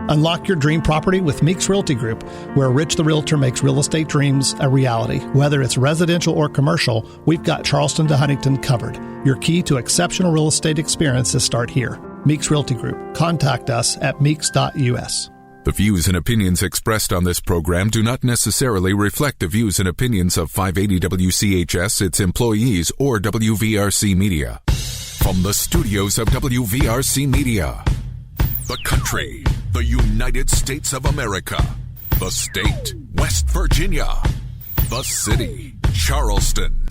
Unlock your dream property with Meeks Realty Group, where Rich the Realtor makes real estate dreams a reality. Whether it's residential or commercial, we've got Charleston to Huntington covered. Your key to exceptional real estate experiences start here. Meeks Realty Group. Contact us at meeks.us. The views and opinions expressed on this program do not necessarily reflect the views and opinions of 580 WCHS, its employees, or WVRC Media. From the studios of WVRC Media, the country, the United States of America, the state, West Virginia, the city, Charleston.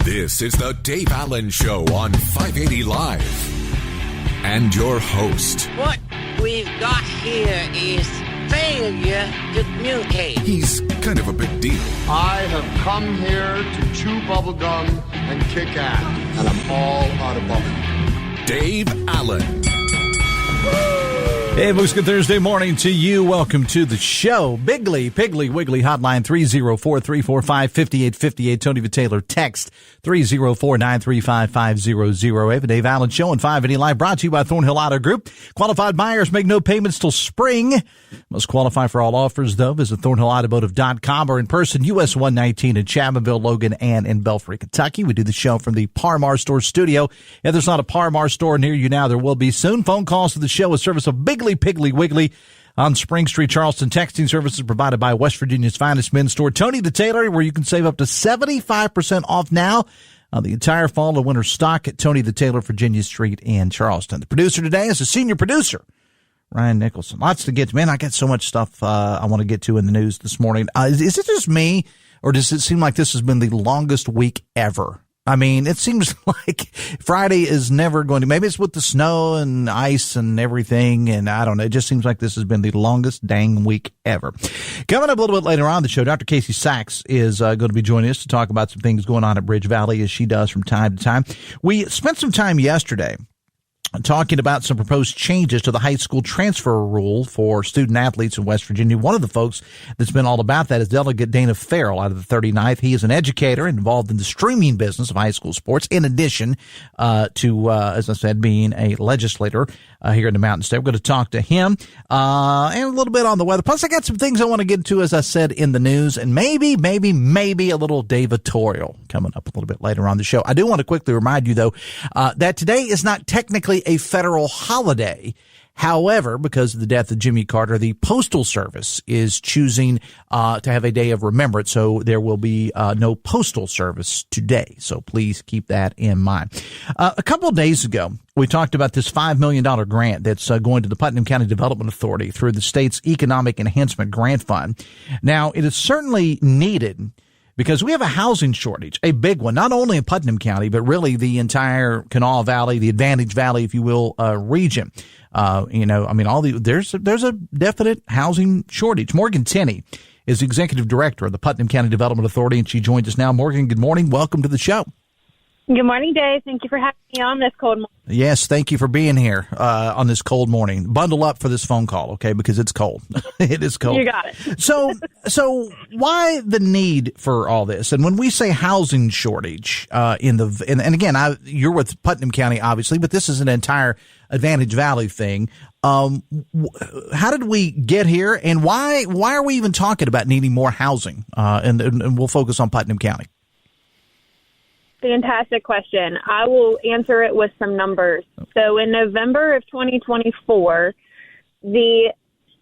This is the Dave Allen Show on 580 Live. And your host. What we've got here is failure to communicate. He's kind of a big deal. I have come here to chew bubblegum and kick ass, and I'm all out of bubblegum. Dave Allen. Hey, folks, good Thursday morning to you. Welcome to the show. Biggly, Piggly, Wiggly, hotline 304-345-5858. Tony Taylor, text 304-935-5008. The Dave Allen Show on 580 Live, brought to you by Thornhill Auto Group. Qualified buyers make no payments till spring. Must qualify for all offers, though. Visit ThornhillAutomotive.com or in person, US 119 in Chapmanville, Logan, and in Belfry, Kentucky. We do the show from the Par-Mar Store studio. If there's not a Par-Mar store near you now, there will be soon. Phone calls to the show a service of Biggly Piggly Wiggly on Spring Street, Charleston. Texting services provided by West Virginia's finest men's store, Tony the Tailor, where you can save up to 75% off now on the entire fall and winter stock at Tony the Tailor, Virginia Street in Charleston. The producer today is the senior producer, Ryan Nicholson. Lots to get to. Man, I got so much stuff I want to get to in the news this morning. Is it just me, or does it seem like this has been the longest week ever? I mean, it seems like Friday is never going to, maybe it's with the snow and ice and everything, and I don't know. It just seems like this has been the longest dang week ever. Coming up a little bit later on the show, Dr. Casey Sacks is going to be joining us to talk about some things going on at BridgeValley, as she does from time to time. We spent some time yesterday talking about some proposed changes to the high school transfer rule for student athletes in West Virginia. One of the folks that's been all about that is Delegate Dana Ferrell out of the 39th. He is an educator involved in the streaming business of high school sports, in addition to, as I said, being a legislator here in the Mountain State. We're going to talk to him and a little bit on the weather. Plus, I got some things I want to get to, as I said, in the news, and maybe a little Davitorial coming up a little bit later on the show. I do want to quickly remind you, though, that today is not technically a federal holiday. However, because of the death of Jimmy Carter, the Postal Service is choosing to have a day of remembrance. So there will be no postal service today. So please keep that in mind. A couple of days ago, we talked about this $5 million grant that's going to the Putnam County Development Authority through the state's Economic Enhancement Grant Fund. Now, it is certainly needed, because we have a housing shortage, a big one, not only in Putnam County, but really the entire Kanawha Valley, the Advantage Valley, if you will, region. There's a definite housing shortage. Morganne Tenney is the executive director of the Putnam County Development Authority, and she joins us now. Morgan, good morning. Welcome to the show. Good morning, Dave. Thank you for having me on this cold morning. Yes, thank you for being here on this cold morning. Bundle up for this phone call, okay, because it's cold. It is cold. You got it. So why the need for all this? And when we say housing shortage, and again, you're with Putnam County, obviously, but this is an entire Advantage Valley thing. How did we get here, and why are we even talking about needing more housing? And we'll focus on Putnam County. Fantastic question. I will answer it with some numbers. So in November of 2024, the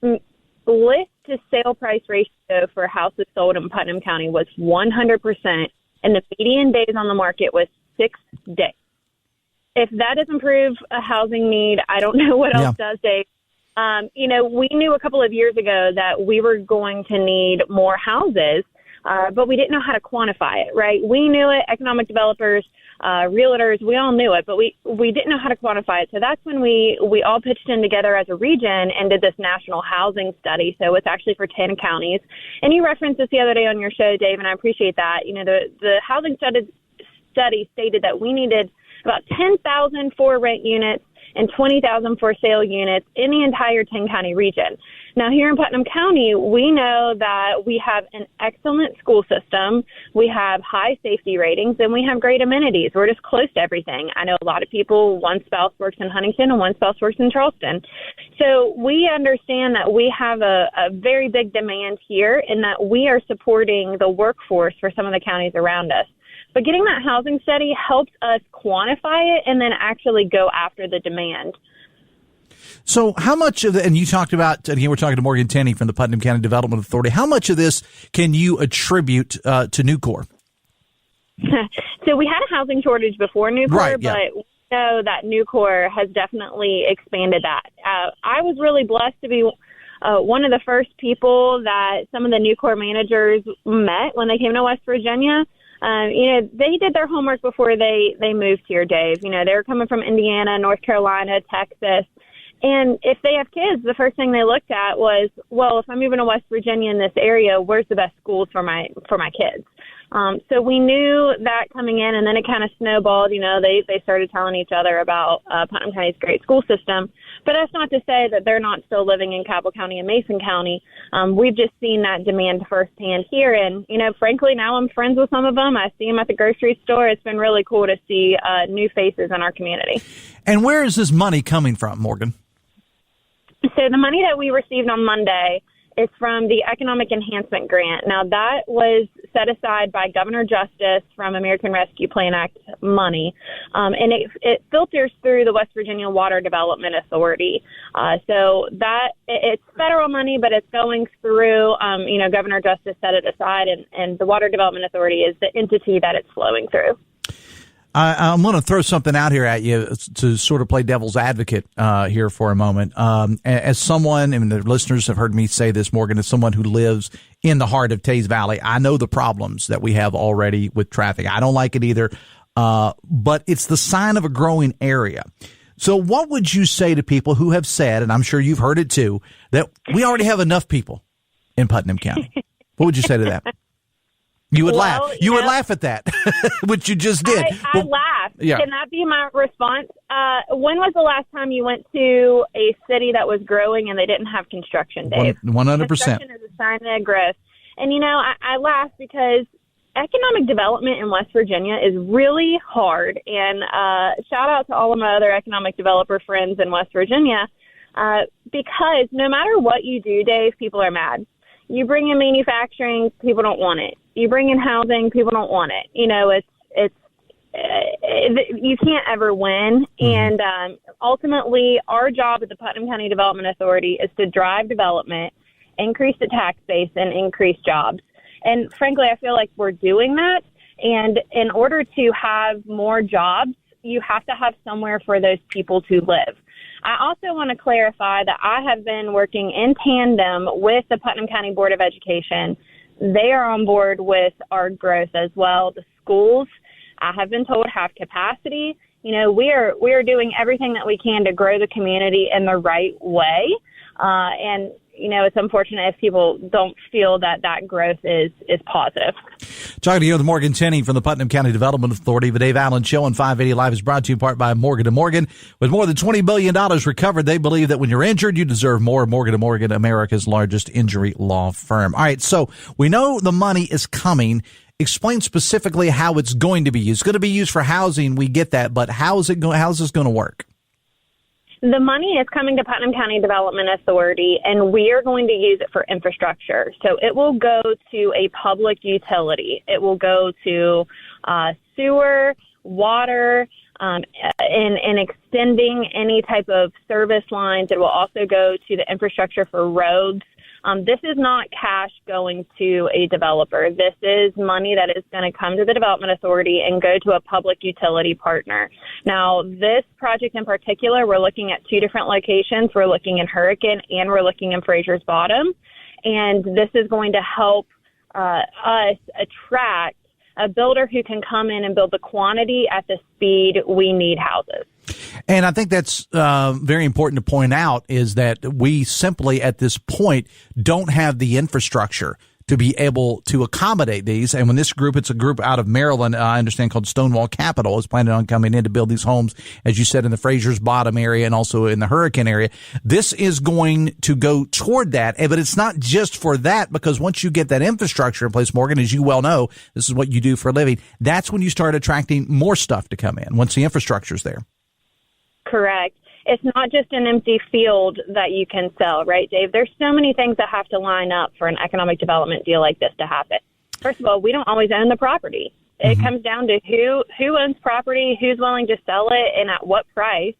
list to sale price ratio for houses sold in Putnam County was 100%, and the median days on the market was 6 days. If that doesn't prove a housing need, I don't know what else does, Dave. We knew a couple of years ago that we were going to need more houses, but we didn't know how to quantify it, right? We knew it, economic developers, realtors, we all knew it, but we didn't know how to quantify it. So that's when we all pitched in together as a region and did this national housing study. So it's actually for 10 counties. And you referenced this the other day on your show, Dave, and I appreciate that. The housing study stated that we needed about 10,000 for rent units and 20,000 for sale units in the entire 10-county region. Now, here in Putnam County, we know that we have an excellent school system, we have high safety ratings, and we have great amenities. We're just close to everything. I know a lot of people, one spouse works in Huntington and one spouse works in Charleston. So we understand that we have a very big demand here and that we are supporting the workforce for some of the counties around us. But getting that housing study helps us quantify it and then actually go after the demand. So how much of and you talked about, again, we're talking to Morganne Tenney from the Putnam County Development Authority. How much of this can you attribute to Nucor? So we had a housing shortage before Nucor, right, yeah. But we know that Nucor has definitely expanded that. I was really blessed to be one of the first people that some of the Nucor managers met when they came to West Virginia. They did their homework before they moved here, Dave. They were coming from Indiana, North Carolina, Texas. And if they have kids, the first thing they looked at was, well, if I'm moving to West Virginia in this area, where's the best schools for my kids? So we knew that coming in, and then it kind of snowballed. They started telling each other about Putnam County's great school system. But that's not to say that they're not still living in Cabell County and Mason County. We've just seen that demand firsthand here. And, frankly, now I'm friends with some of them. I see them at the grocery store. It's been really cool to see new faces in our community. And where is this money coming from, Morgan? So the money that we received on Monday is from the Economic Enhancement Grant. Now, that was set aside by Governor Justice from American Rescue Plan Act money, and it filters through the West Virginia Water Development Authority. So that it's federal money, but it's going through, Governor Justice set it aside, and the Water Development Authority is the entity that it's flowing through. I'm going to throw something out here at you to sort of play devil's advocate here for a moment. As someone, and the listeners have heard me say this, Morgan, as someone who lives in the heart of Teays Valley, I know the problems that we have already with traffic. I don't like it either, but it's the sign of a growing area. So what would you say to people who have said, and I'm sure you've heard it too, that we already have enough people in Putnam County? What would you say to that? You would laugh. You would laugh at that, which you just did. I laughed. Yeah. Can that be my response? When was the last time you went to a city that was growing and they didn't have construction, Dave? 100%. Construction is a sign of growth. And, I laugh because economic development in West Virginia is really hard. And shout out to all of my other economic developer friends in West Virginia because no matter what you do, Dave, people are mad. You bring in manufacturing, people don't want it. You bring in housing, people don't want it. You can't ever win. Mm-hmm. And ultimately, our job at the Putnam County Development Authority is to drive development, increase the tax base, and increase jobs. And frankly, I feel like we're doing that. And in order to have more jobs, you have to have somewhere for those people to live. I also want to clarify that I have been working in tandem with the Putnam County Board of Education. They are on board with our growth as well. The schools, I have been told, have capacity. We are doing everything that we can to grow the community in the right way. And it's unfortunate if people don't feel that growth is positive. Talking to you with Morganne Tenney from the Putnam County Development Authority. The Dave Allen Show on 580 Live is brought to you in part by Morgan & Morgan. With more than $20 billion recovered, they believe that when you're injured, you deserve more. Morgan & Morgan, America's largest injury law firm. All right, so we know the money is coming. Explain specifically how it's going to be used. It's going to be used for housing. We get that, but how's this going to work? The money is coming to Putnam County Development Authority, and we are going to use it for infrastructure. So it will go to a public utility. It will go to sewer, water, and extending any type of service lines. It will also go to the infrastructure for roads. This is not cash going to a developer. This is money that is going to come to the Development Authority and go to a public utility partner. Now, this project in particular, we're looking at two different locations. We're looking in Hurricane and we're looking in Fraser's Bottom. And this is going to help us attract a builder who can come in and build the quantity at the speed we need houses. And I think that's very important to point out is that we simply at this point don't have the infrastructure to be able to accommodate these. And when this group, it's a group out of Maryland, I understand, called Stonewall Capital, is planning on coming in to build these homes, as you said, in the Fraser's Bottom area and also in the Hurricane area. This is going to go toward that. But it's not just for that, because once you get that infrastructure in place, Morgan, as you well know, this is what you do for a living, that's when you start attracting more stuff to come in, once the infrastructure's there. Correct. It's not just an empty field that you can sell, right, Dave? There's so many things that have to line up for an economic development deal like this to happen. First of all, we don't always own the property. It comes down to who owns property, who's willing to sell it, and at what price.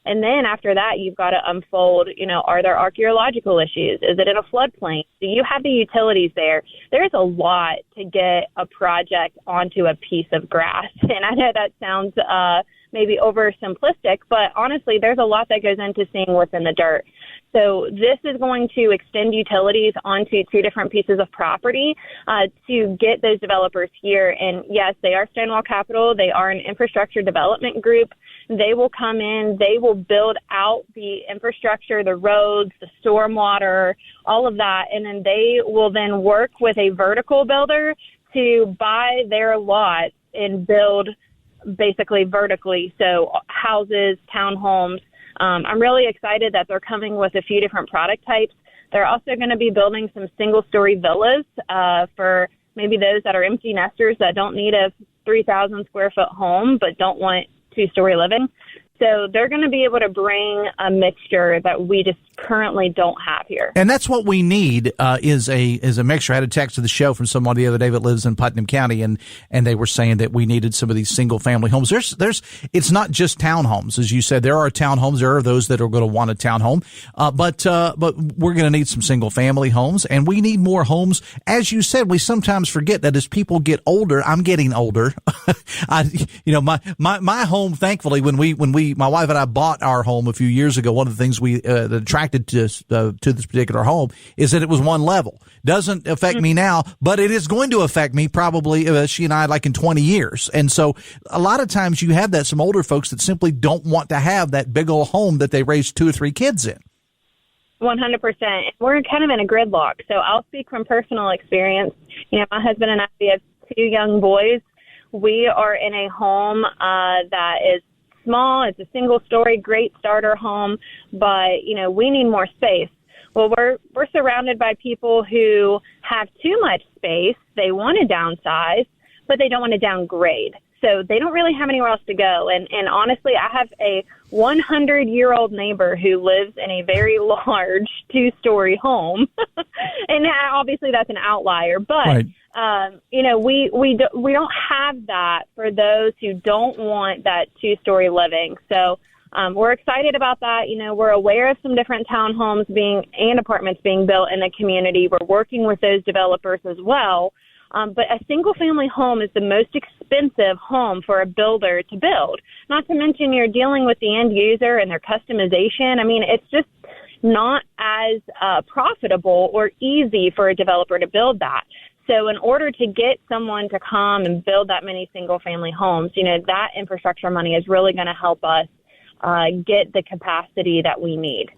And then after that, you've got to unfold, are there archaeological issues? Is it in a floodplain? Do you have the utilities there? There's a lot to get a project onto a piece of grass. And I know that sounds maybe oversimplistic, but honestly, there's a lot that goes into seeing what's in the dirt. So this is going to extend utilities onto two different pieces of property to get those developers here. And yes, they are Stonewall Capital. They are an infrastructure development group. They will come in, they will build out the infrastructure, the roads, the stormwater, all of that. And then they will then work with a vertical builder to buy their lots and build basically vertically. So houses, townhomes. I'm really excited that they're coming with a few different product types. They're also going to be building some single-story villas for maybe those that are empty nesters that don't need a 3,000 square foot home but don't want two-story living. So they're going to be able to bring a mixture that we just currently don't have here. And that's what we need is a mixture. I had a text to the show from someone the other day that lives in Putnam County, and they were saying that we needed some of these single-family homes. It's not just townhomes. As you said, there are townhomes. There are those that are going to want a townhome. But we're going to need some single-family homes, and we need more homes. As you said, we sometimes forget that as people get older, I'm getting older. My home, thankfully, when my wife and I bought our home a few years ago, one of the things that attracted to this particular home is that it was one level. Doesn't affect me now, but it is going to affect me probably, she and I, like in 20 years. And so a lot of times you have some older folks that simply don't want to have that big old home that they raised 2 or 3 kids in. 100%. We're kind of in a gridlock. So I'll speak from personal experience. My husband and I, we have 2 young boys. We are in a home that is small. It's a single-story, great starter home, but, we need more space. Well, we're surrounded by people who have too much space. They want to downsize, but they don't want to downgrade. So they don't really have anywhere else to go. And honestly, I have a 100-year-old neighbor who lives in a very large 2-story home. And obviously that's an outlier, but right. We don't have that for those who don't want that 2-story living. So we're excited about that. We're aware of some different townhomes and apartments being built in the community. We're working with those developers as well. But a single-family home is the most expensive home for a builder to build. Not to mention you're dealing with the end user and their customization. I mean, it's just not as profitable or easy for a developer to build that. So in order to get someone to come and build that many single-family homes, that infrastructure money is really going to help us get the capacity that we need.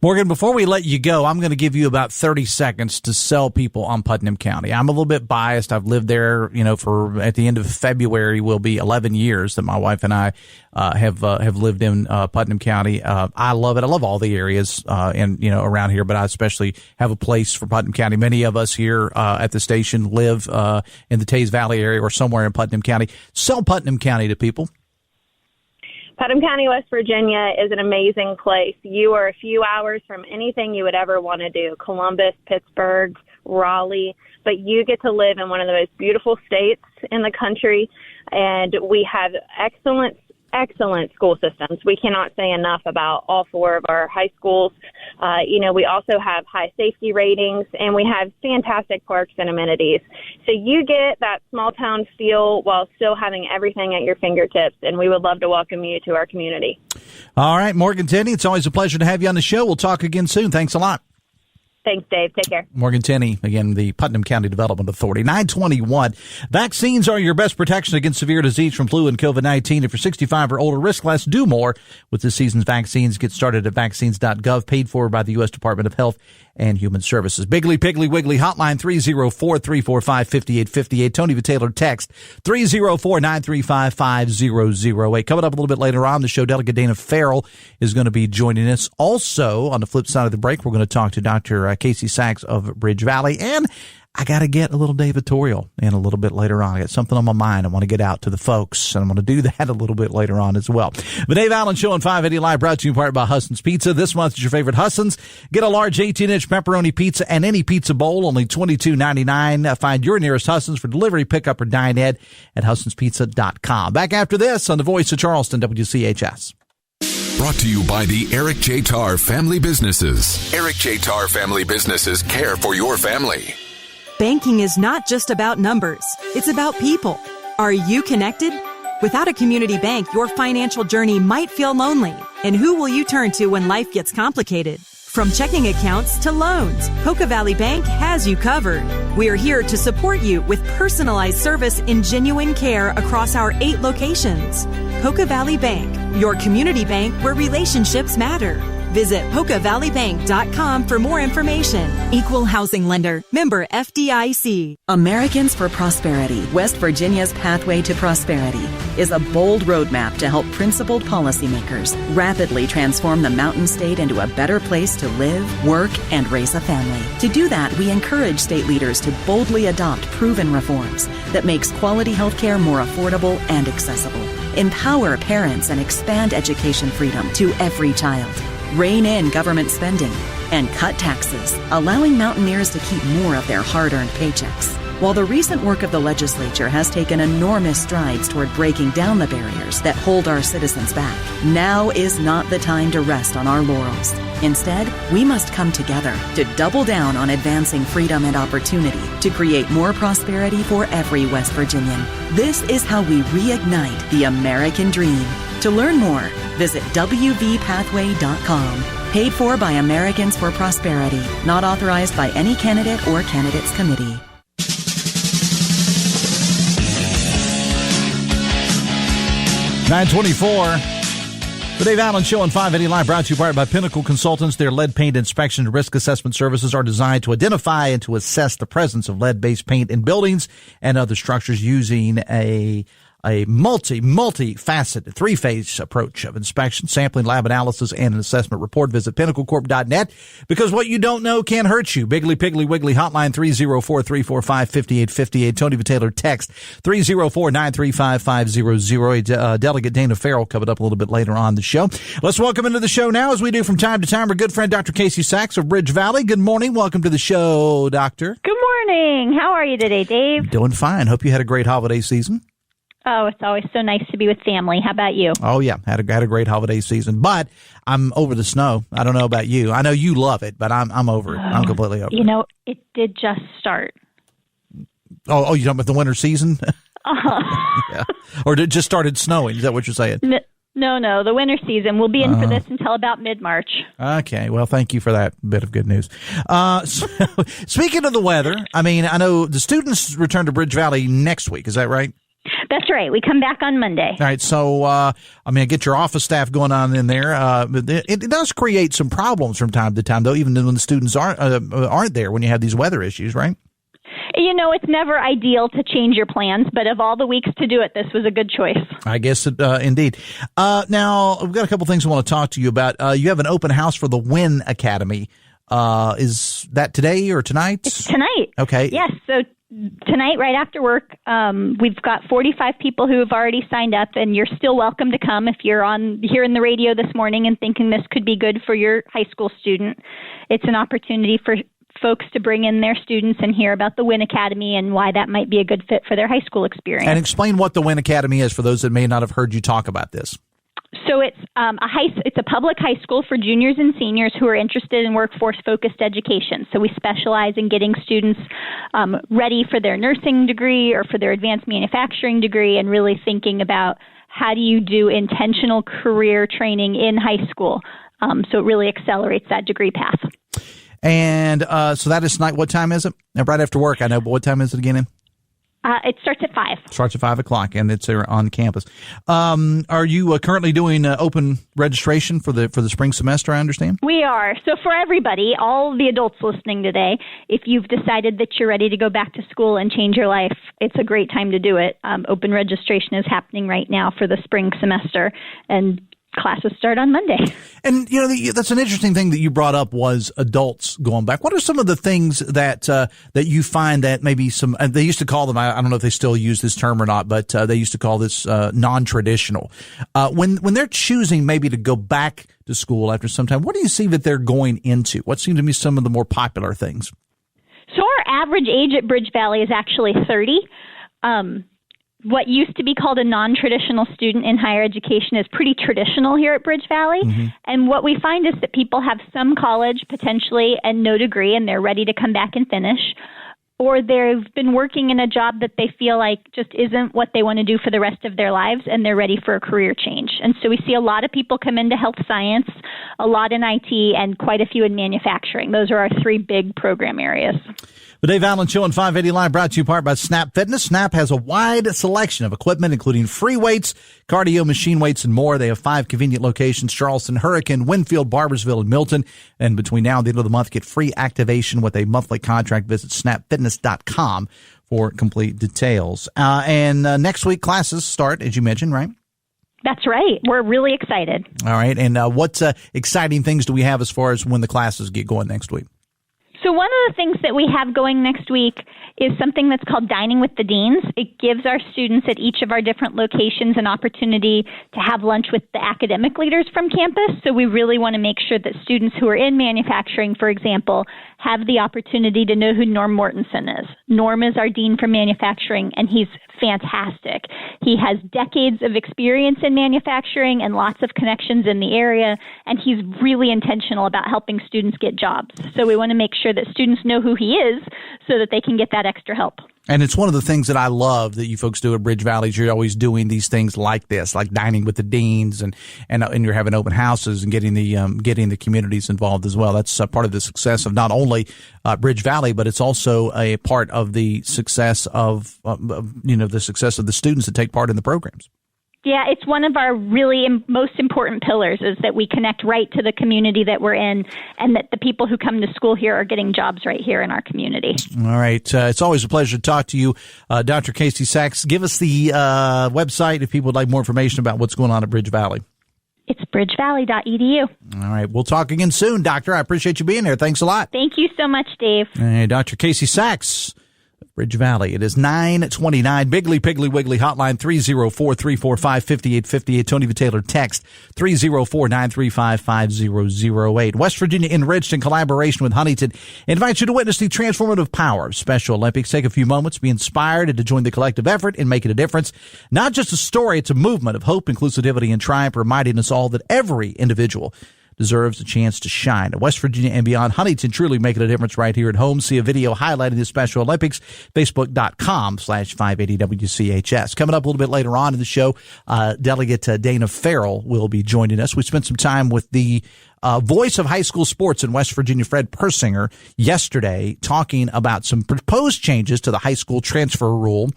Morgan, before we let you go, I'm going to give you about 30 seconds to sell people on Putnam County. I'm a little bit biased. I've lived there, for at the end of February will be 11 years that my wife and I have lived in Putnam County. I love it. I love all the areas around here, but I especially have a place for Putnam County. Many of us here at the station live in the Teays Valley area or somewhere in Putnam County. Sell Putnam County to people. Putnam County, West Virginia is an amazing place. You are a few hours from anything you would ever want to do, Columbus, Pittsburgh, Raleigh, but you get to live in one of the most beautiful states in the country, and we have excellent school systems. We cannot say enough about all 4 of our high schools. We also have high safety ratings, and we have fantastic parks and amenities. So you get that small town feel while still having everything at your fingertips, and we would love to welcome you to our community. All right, Morganne Tenney, it's always a pleasure to have you on the show. We'll talk again soon. Thanks a lot. Thanks, Dave. Take care. Morganne Tenney, again, the Putnam County Development Authority. 921. Vaccines are your best protection against severe disease from flu and COVID-19. If you're 65 or older, risk less, do more with this season's vaccines. Get started at vaccines.gov, paid for by the U.S. Department of Health and Human Services. Biggly, Piggly, Wiggly, hotline 304-345-5858. Tony Vitaylor, text 304-935-5008. Coming up a little bit later on the show, Delegate Dana Ferrell is going to be joining us. Also, on the flip side of the break, we're going to talk to Dr. Casey Sacks of BridgeValley, and I got to get a little Davitorial in a little bit later on. I got something on my mind I want to get out to the folks, and I'm going to do that a little bit later on as well. The Dave Allen Show on 580 Live, brought to you in part by Husson's Pizza. This month is your favorite Husson's. Get a large 18-inch pepperoni pizza and any pizza bowl, only $22.99. Find your nearest Husson's for delivery, pickup, or dine-in at HussonsPizza.com. Back after this on the Voice of Charleston, WCHS. Brought to you by the Eric J. Tarr Family Businesses. Eric J. Tarr Family Businesses care for your family. Banking is not just about numbers. It's about people. Are you connected? Without a community bank, your financial journey might feel lonely. And who will you turn to when life gets complicated? From checking accounts to loans, Poca Valley Bank has you covered. We are here to support you with personalized service and genuine care across our 8 locations. Poca Valley Bank, your community bank where relationships matter. Visit PocaValleyBank.com for more information. Equal housing lender. Member FDIC. Americans for Prosperity, West Virginia's Pathway to Prosperity, is a bold roadmap to help principled policymakers rapidly transform the Mountain State into a better place to live, work, and raise a family. To do that, we encourage state leaders to boldly adopt proven reforms that makes quality health care more affordable and accessible. Empower parents and expand education freedom to every child. Rein in government spending and cut taxes, allowing Mountaineers to keep more of their hard-earned paychecks. While the recent work of the legislature has taken enormous strides toward breaking down the barriers that hold our citizens back, now is not the time to rest on our laurels. Instead, we must come together to double down on advancing freedom and opportunity to create more prosperity for every West Virginian. This is how we reignite the American dream. To learn more, visit WVPathway.com. Paid for by Americans for Prosperity. Not authorized by any candidate or candidates committee. $924. The Dave Allen Show on 580 Live, brought to you by Pinnacle Consultants. Their lead paint inspection and risk assessment services are designed to identify and to assess the presence of lead-based paint in buildings and other structures using a multi-faceted 3-phase approach of inspection, sampling, lab analysis, and an assessment report. Visit pinnaclecorp.net, because what you don't know can hurt you. Biggly, Piggly, Wiggly, hotline 304-345-5858. Tony Vitaylor, text 304-935-5008. Delegate Dana Ferrell coming up a little bit later on the show. Let's welcome into the show now, as we do from time to time, our good friend Dr. Casey Sacks of BridgeValley. Good morning. Welcome to the show, Doctor. Good morning. How are you today, Dave? Doing fine. Hope you had a great holiday season. Oh, it's always so nice to be with family. How about you? Oh, yeah. Had a great holiday season, but I'm over the snow. I don't know about you. I know you love it, but I'm over it. I'm completely over it. You know, it did just start. Oh, you talking about the winter season? Yeah. Or it just started snowing? Is that what you're saying? No. The winter season. We'll be in for this until about mid-March. Okay. Well, thank you for that bit of good news. So, speaking of the weather, I mean, I know the students return to BridgeValley next week. Is that right? That's right. We come back on Monday. All right. So, I get your office staff going on in there. But it does create some problems from time to time, though, even when the students aren't there, when you have these weather issues, right? You know, it's never ideal to change your plans, but of all the weeks to do it, this was a good choice. I guess, indeed. Now, we've got a couple things I want to talk to you about. You have an open house for the WIN Academy. Is that today or tonight? It's tonight. Okay. Yes. So tonight, right after work, we've got 45 people who have already signed up, and you're still welcome to come if you're hearing the radio this morning and thinking this could be good for your high school student. It's an opportunity for folks to bring in their students and hear about the WIN Academy and why that might be a good fit for their high school experience. And explain what the WIN Academy is for those that may not have heard you talk about this. So it's a public high school for juniors and seniors who are interested in workforce-focused education. So we specialize in getting students ready for their nursing degree or for their advanced manufacturing degree, and really thinking about how do you do intentional career training in high school. So it really accelerates that degree path. And so that is tonight. What time is it? Right after work, I know, but what time is it again? It starts at 5. Starts at 5 o'clock, and it's on campus. Are you currently doing open registration for the spring semester, I understand? We are. So for everybody, all the adults listening today, if you've decided that you're ready to go back to school and change your life, it's a great time to do it. Open registration is happening right now for the spring semester, and classes start on Monday. And, that's an interesting thing that you brought up was adults going back. What are some of the things that you find that maybe they used to call them, I don't know if they still use this term or not, but they used to call this non-traditional. When they're choosing maybe to go back to school after some time, what do you see that they're going into? What seem to be some of the more popular things? So our average age at BridgeValley is actually 30. What used to be called a non-traditional student in higher education is pretty traditional here at BridgeValley. Mm-hmm. And what we find is that people have some college potentially and no degree, and they're ready to come back and finish. Or they've been working in a job that they feel like just isn't what they want to do for the rest of their lives, and they're ready for a career change. And so we see a lot of people come into health science, a lot in IT, and quite a few in manufacturing. Those are our 3 big program areas. The Dave Allen Show on 580 Live brought to you in part by Snap Fitness. Snap has a wide selection of equipment, including free weights, cardio, machine weights, and more. They have 5 convenient locations: Charleston, Hurricane, Winfield, Barbersville, and Milton. And between now and the end of the month, get free activation with a monthly contract. Visit snapfitness.com for complete details. And next week, classes start, as you mentioned, right? That's right. We're really excited. All right. And what exciting things do we have as far as when the classes get going next week? So one of the things that we have going next week is something that's called Dining with the Deans. It gives our students at each of our different locations an opportunity to have lunch with the academic leaders from campus. So we really want to make sure that students who are in manufacturing, for example, have the opportunity to know who Norm Mortensen is. Norm is our dean for manufacturing, and he's fantastic. He has decades of experience in manufacturing and lots of connections in the area, and he's really intentional about helping students get jobs. So we want to make sure that students know who he is so that they can get that extra help. And it's one of the things that I love that you folks do at BridgeValley. You're always doing these things like this, like dining with the deans, and you're having open houses and getting the communities involved as well. That's part of the success of not only BridgeValley, but it's also a part of the success of the success of the students that take part in the programs. Yeah, it's one of our really most important pillars is that we connect right to the community that we're in, and that the people who come to school here are getting jobs right here in our community. All right. It's always a pleasure to talk to you, Dr. Casey Sacks. Give us the website if people would like more information about what's going on at BridgeValley. It's bridgevalley.edu. All right. We'll talk again soon, Doctor. I appreciate you being here. Thanks a lot. Thank you so much, Dave. Hey, Dr. Casey Sacks. BridgeValley. It is 9:29. Biggly Piggly Wiggly hotline 304-345-5858. Tony V. Taylor text 304-935-5008. West Virginia Enriched in collaboration with Huntington invites you to witness the transformative power of Special Olympics. Take a few moments, be inspired, and to join the collective effort in making a difference. Not just a story, it's a movement of hope, inclusivity, and triumph, reminding us all that every individual deserves a chance to shine. West Virginia and beyond, Huntington truly making a difference right here at home. See a video highlighting the Special Olympics, facebook.com/580WCHS. Coming up a little bit later on in the show, Delegate Dana Ferrell will be joining us. We spent some time with the voice of high school sports in West Virginia, Fred Persinger, yesterday, talking about some proposed changes to the high school transfer rule.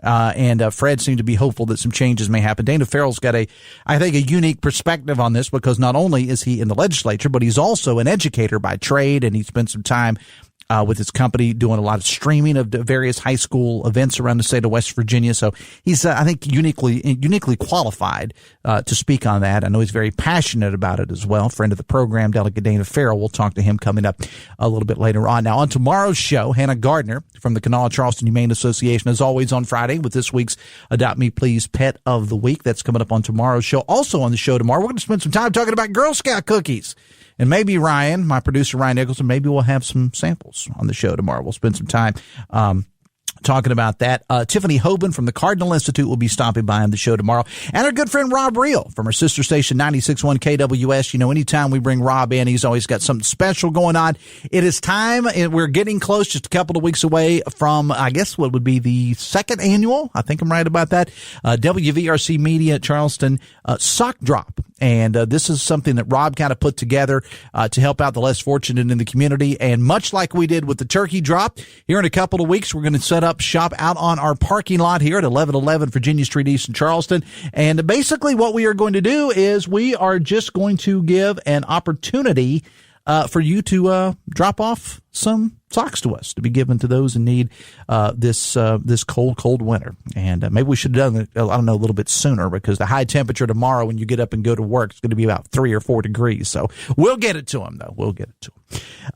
And Fred seemed to be hopeful that some changes may happen. Dana Ferrell's got a unique perspective on this, because not only is he in the legislature, but he's also an educator by trade, and he spent some time with his company doing a lot of streaming of various high school events around the state of West Virginia. So he's, I think, uniquely qualified to speak on that. I know he's very passionate about it as well. Friend of the program, Delegate Dana Ferrell. We'll talk to him coming up a little bit later on. Now, on tomorrow's show, Hannah Gardner from the Kanawha Charleston Humane Association, as always on Friday, with this week's Adopt Me Please Pet of the Week. That's coming up on tomorrow's show. Also on the show tomorrow, we're going to spend some time talking about Girl Scout cookies. And maybe Ryan, my producer Ryan Nicholson, maybe we'll have some samples on the show tomorrow. We'll spend some time talking about that. Tiffany Hoban from the Cardinal Institute will be stopping by on the show tomorrow. And our good friend Rob Reel from our sister station 96.1 KWS. You know, anytime we bring Rob in, he's always got something special going on. It is time. We're getting close, just a couple of weeks away from, I guess, what would be the second annual, I think I'm right about that, WVRC Media Charleston sock drop. And this is something that Rob kind of put together to help out the less fortunate in the community. And much like we did with the turkey drop, here in a couple of weeks, we're going to set up shop out on our parking lot here at 1111 Virginia Street East in Charleston. And basically what we are going to do is we are just going to give an opportunity for you to drop off some socks to us to be given to those in need this cold winter. And maybe we should have done it, I don't know, a little bit sooner, because the high temperature tomorrow when you get up and go to work is going to be about 3 or 4 degrees. So we'll get it to them, though. We'll get it to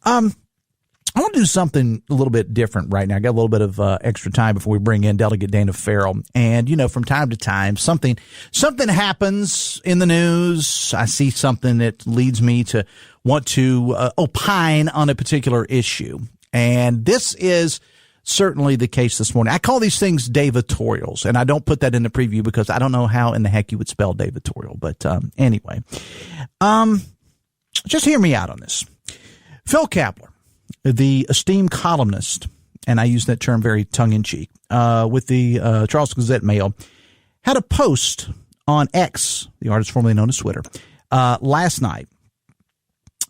them. I want to do something a little bit different right now. I got a little bit of extra time before we bring in Delegate Dana Ferrell. And, you know, from time to time, something happens in the news. I see something that leads me to want to opine on a particular issue. And this is certainly the case this morning. I call these things Davitorials, and I don't put that in the preview because I don't know how in the heck you would spell Davitorial. But anyway, just hear me out on this. Phil Kapler, the esteemed columnist, and I use that term very tongue-in-cheek, with the Charleston Gazette-Mail, had a post on X, the artist formerly known as Twitter, last night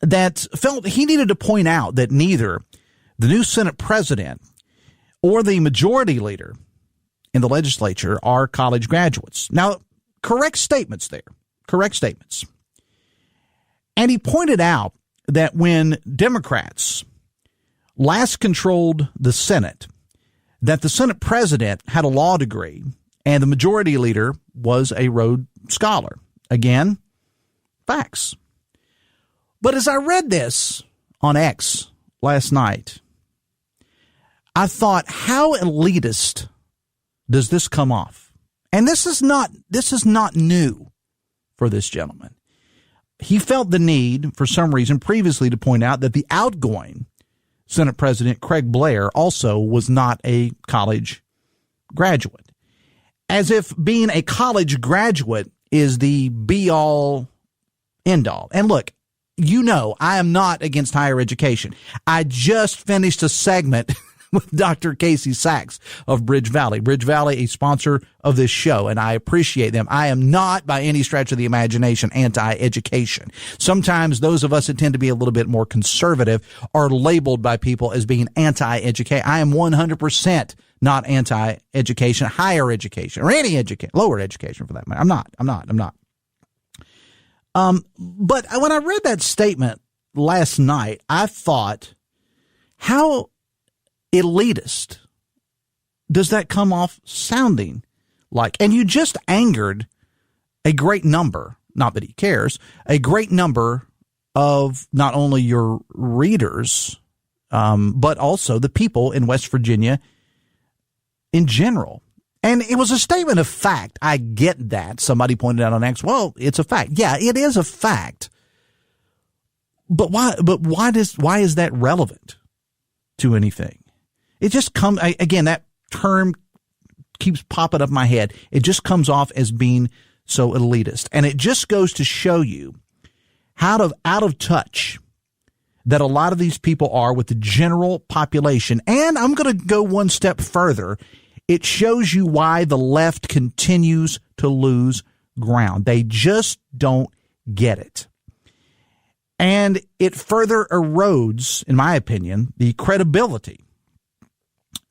that felt he needed to point out that neither the new Senate president or the majority leader in the legislature are college graduates. Now, correct statements there, correct statements. And he pointed out that when Democrats last controlled the Senate, that the Senate president had a law degree and the majority leader was a Rhodes Scholar. Again, facts. But as I read this on X last night, I thought, how elitist does this come off? And this is not new for this gentleman. He felt the need, for some reason, previously to point out that the outgoing Senate President Craig Blair also was not a college graduate. As if being a college graduate is the be-all, end-all. And look, you know I am not against higher education. I just finished a segment with Dr. Casey Sacks of BridgeValley. BridgeValley, a sponsor of this show, and I appreciate them. I am not, by any stretch of the imagination, anti-education. Sometimes those of us that tend to be a little bit more conservative are labeled by people as being anti-education. I am 100% not anti-education, higher education, or any education, lower education for that matter. I'm not. But when I read that statement last night, I thought, how elitist does that come off sounding like? And you just angered a great number, not that he cares, a great number of not only your readers, but also the people in West Virginia in general. And it was a statement of fact. I get that. Somebody pointed out on X, well, it's a fact. Yeah, it is a fact. But why is that relevant to anything? It just comes, again, that term keeps popping up in my head. It just comes off as being so elitist. And it just goes to show you how out of touch that a lot of these people are with the general population. And I'm going to go one step further. It shows you why the left continues to lose ground. They just don't get it. And it further erodes, in my opinion, the credibility.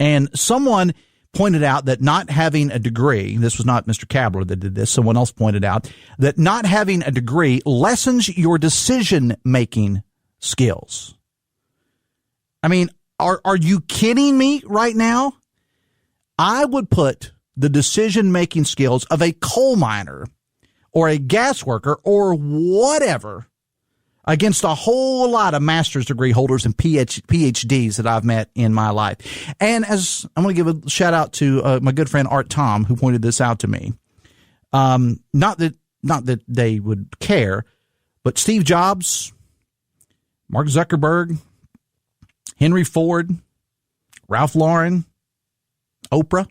And someone pointed out that not having a degree, this was not Mr. Kabler that did this, someone else pointed out, that not having a degree lessens your decision-making skills. I mean, are you kidding me right now? I would put the decision-making skills of a coal miner or a gas worker or whatever against a whole lot of master's degree holders and PhDs that I've met in my life. And as I'm going to give a shout out to my good friend Art Tom, who pointed this out to me. Not that they would care, but Steve Jobs, Mark Zuckerberg, Henry Ford, Ralph Lauren, Oprah.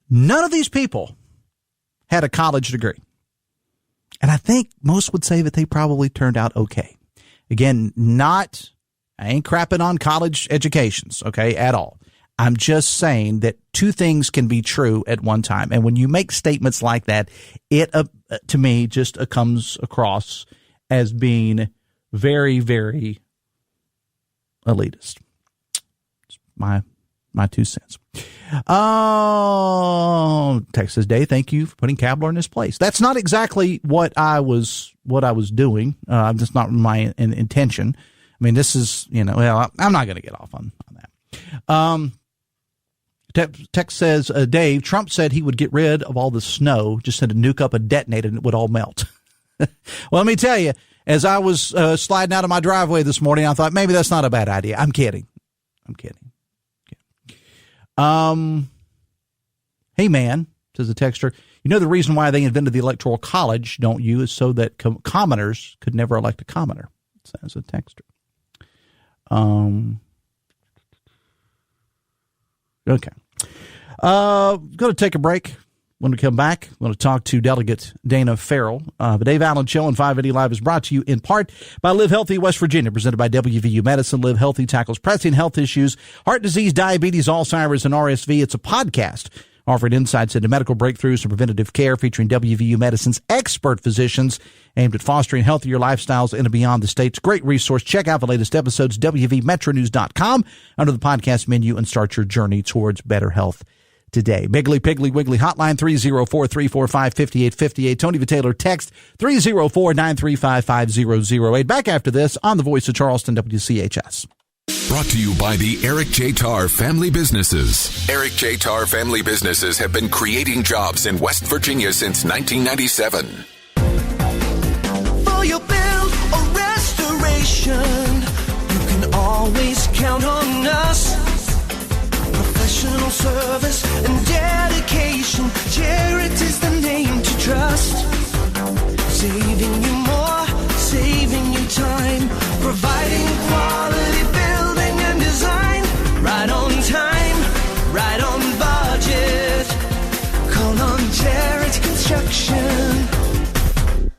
None of these people had a college degree. And I think most would say that they probably turned out okay. Again, I ain't crapping on college educations, okay, at all. I'm just saying that two things can be true at one time. And when you make statements like that, it, to me, just comes across as being very, very elitist. It's my 2 cents. Texas Day, thank you for putting Kabler in his place. That's not exactly what I was doing. That's not my intention. I mean, this is, I'm not going to get off on that. Text says, Dave, Trump said he would get rid of all the snow, just send a nuke up a detonator and it would all melt. Well, let me tell you, as I was sliding out of my driveway this morning, I thought maybe that's not a bad idea. I'm kidding. Hey, man, says the texter, you know the reason why they invented the Electoral College, don't you, is so that commoners could never elect a commoner, says a texter. Okay. Going to take a break. When we come back, we're going to talk to Delegate Dana Ferrell. The Dave Allen Show on 580 Live is brought to you in part by Live Healthy West Virginia, presented by WVU Medicine. Live Healthy tackles pressing health issues, heart disease, diabetes, Alzheimer's, and RSV. It's a podcast offering insights into medical breakthroughs and preventative care, featuring WVU Medicine's expert physicians aimed at fostering healthier lifestyles in and beyond the state's great resource. Check out the latest episodes, WVMetronews.com, under the podcast menu, and start your journey towards better health today. Biggly Piggly Wiggly hotline 304-345-5858. Tony Vitaylor text 304-935-5008. Back after this on the Voice of Charleston, WCHS. Brought to you by the Eric J. Tarr Family Businesses. Eric J. Tarr Family Businesses have been creating jobs in West Virginia since 1997. For your build or restoration, you can always count on us. Professional service and dedication, Charity's the name to trust. Saving you more, saving you time, providing quality building and design. Right on time, right on budget. Call on Charity Construction.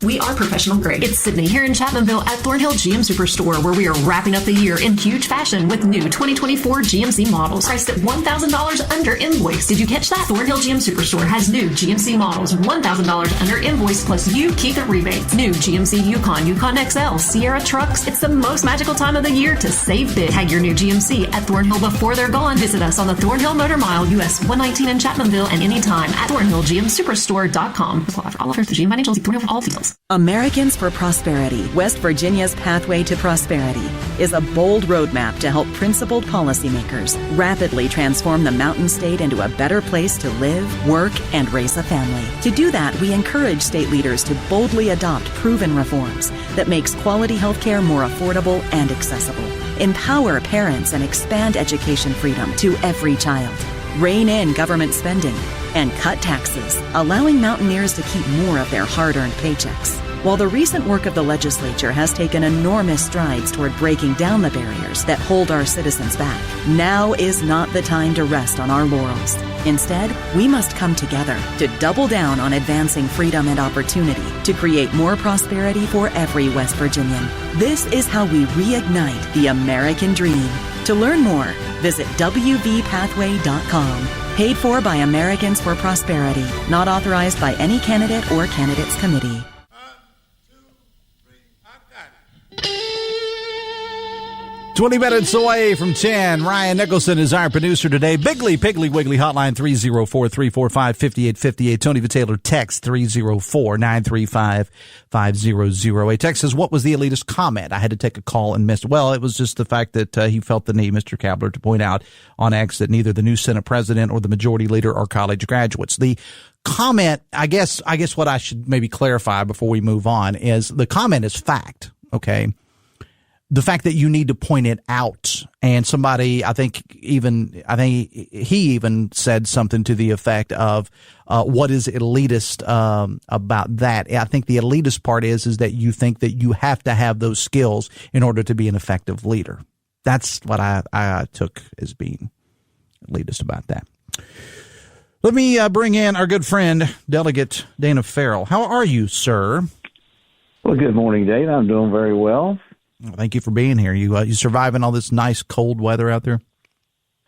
We are professional grade. It's Sydney here in Chapmanville at Thornhill GM Superstore, where we are wrapping up the year in huge fashion with new 2024 GMC models priced at $1,000 under invoice. Did you catch that? Thornhill GM Superstore has new GMC models $1,000 under invoice, plus you keep the rebates. New GMC Yukon, Yukon XL, Sierra trucks. It's the most magical time of the year to save big. Tag your new GMC at Thornhill before they're gone. Visit us on the Thornhill Motor Mile, US 119 in Chapmanville, and anytime at ThornhillGMSuperstore.com. Apply for all offers through GM Financial. See Thornhill for all fields. Americans for Prosperity, West Virginia's Pathway to Prosperity, is a bold roadmap to help principled policymakers rapidly transform the Mountain State into a better place to live, work, and raise a family. To do that, we encourage state leaders to boldly adopt proven reforms that makes quality health care more affordable and accessible, empower parents, and expand education freedom to every child, rein in government spending, and cut taxes, allowing Mountaineers to keep more of their hard-earned paychecks. While the recent work of the legislature has taken enormous strides toward breaking down the barriers that hold our citizens back, now is not the time to rest on our laurels. Instead, we must come together to double down on advancing freedom and opportunity to create more prosperity for every West Virginian. This is how we reignite the American dream. To learn more, visit WVPathway.com. Paid for by Americans for Prosperity. Not authorized by any candidate or candidates committee. 20 minutes away from 10. Ryan Nicholson is our producer today. Biggly Piggly Wiggly hotline 304-345-5858. Tony Vitaylor text 304-935-5008. Text says, what was the elitist comment? I had to take a call and missed it. Well, it was just the fact that he felt the need, Mr. Kabler, to point out on X that neither the new Senate president or the majority leader are college graduates. The comment, I guess what I should maybe clarify before we move on is the comment is fact, okay? The fact that you need to point it out, and somebody, I think he even said something to the effect of, what is elitist, about that? I think the elitist part is that you think that you have to have those skills in order to be an effective leader. That's what I took as being elitist about that. Let me bring in our good friend, Delegate Dana Ferrell. How are you, sir? Well, good morning, Dana. I'm doing very well. Thank you for being here. You surviving all this nice cold weather out there?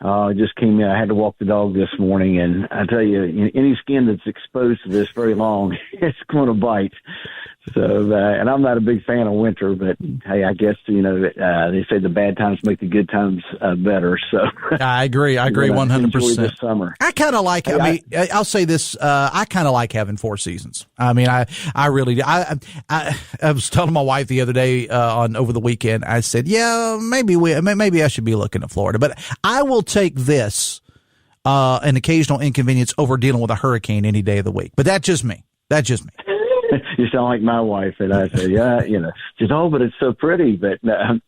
I just came in. I had to walk the dog this morning, and I tell you, any skin that's exposed to this very long, it's going to bite. So, and I'm not a big fan of winter, but hey, I guess, they say the bad times make the good times better. So I agree 100%. This summer. I kind of like, I'll say this, I kind of like having 4 seasons. I mean, I really do. I was telling my wife the other day, over the weekend, I said, yeah, maybe I should be looking at Florida, but I will take this, an occasional inconvenience over dealing with a hurricane any day of the week. But that's just me. You sound like my wife, and I said, yeah, she's, but it's so pretty, but no,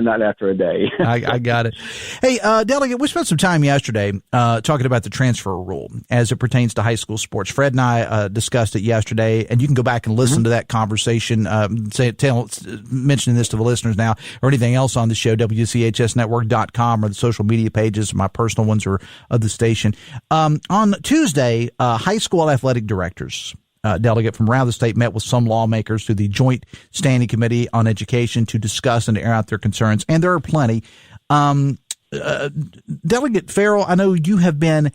not after a day. I got it. Hey, Delegate, we spent some time yesterday talking about the transfer rule as it pertains to high school sports. Fred and I discussed it yesterday, and you can go back and listen to that conversation, mentioning this to the listeners now, or anything else on the show, WCHSnetwork.com, or the social media pages, my personal ones, or of the station. On Tuesday, high school athletic directors, delegate from around the state, met with some lawmakers through the Joint Standing Committee on Education to discuss and to air out their concerns, and there are plenty. Delegate Ferrell, I know you have been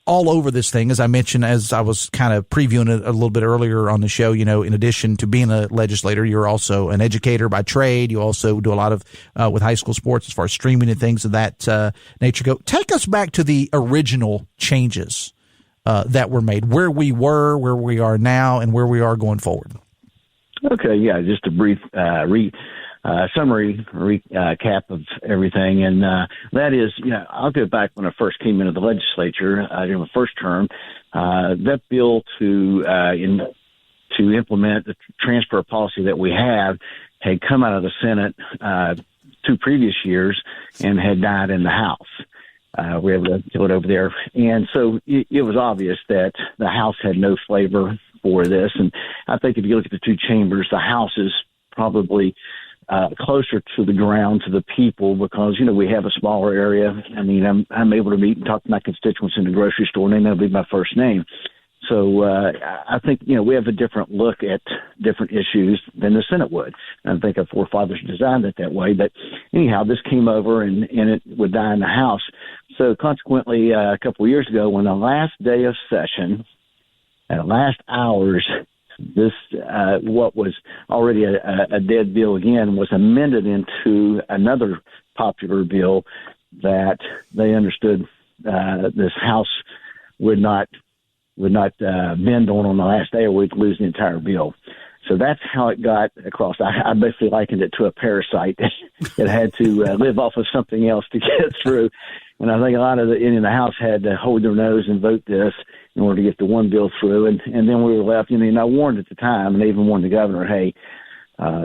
all over this thing, as I mentioned, as I was kind of previewing it a little bit earlier on the show. In addition to being a legislator, you're also an educator by trade. You also do a lot of with high school sports as far as streaming and things of that nature go. Take us back to the original changes that were made, where we were, where we are now, and where we are going forward. Okay, yeah, just a brief summary recap of everything. And that is, I'll go back when I first came into the legislature during the first term. That bill to implement the transfer policy that we have had come out of the Senate 2 previous years and had died in the House. We were able to kill it over there. And so it was obvious that the House had no flavor for this. And I think if you look at the 2 chambers, the House is probably closer to the ground, to the people, because, we have a smaller area. I mean, I'm able to meet and talk to my constituents in the grocery store, and they know me by first name. So I think, we have a different look at different issues than the Senate would. And I think our forefathers designed it that way. But anyhow, this came over and it would die in the House. So consequently, a couple of years ago, when the last day of session, at last hours, this what was already a dead bill again was amended into another popular bill that they understood this House would not bend on the last day, or we'd lose the entire bill. So that's how it got across. I basically likened it to a parasite. It had to live off of something else to get through. And I think a lot of in the House had to hold their nose and vote this in order to get the one bill through. And then we were left, and I warned at the time, and I even warned the governor, hey,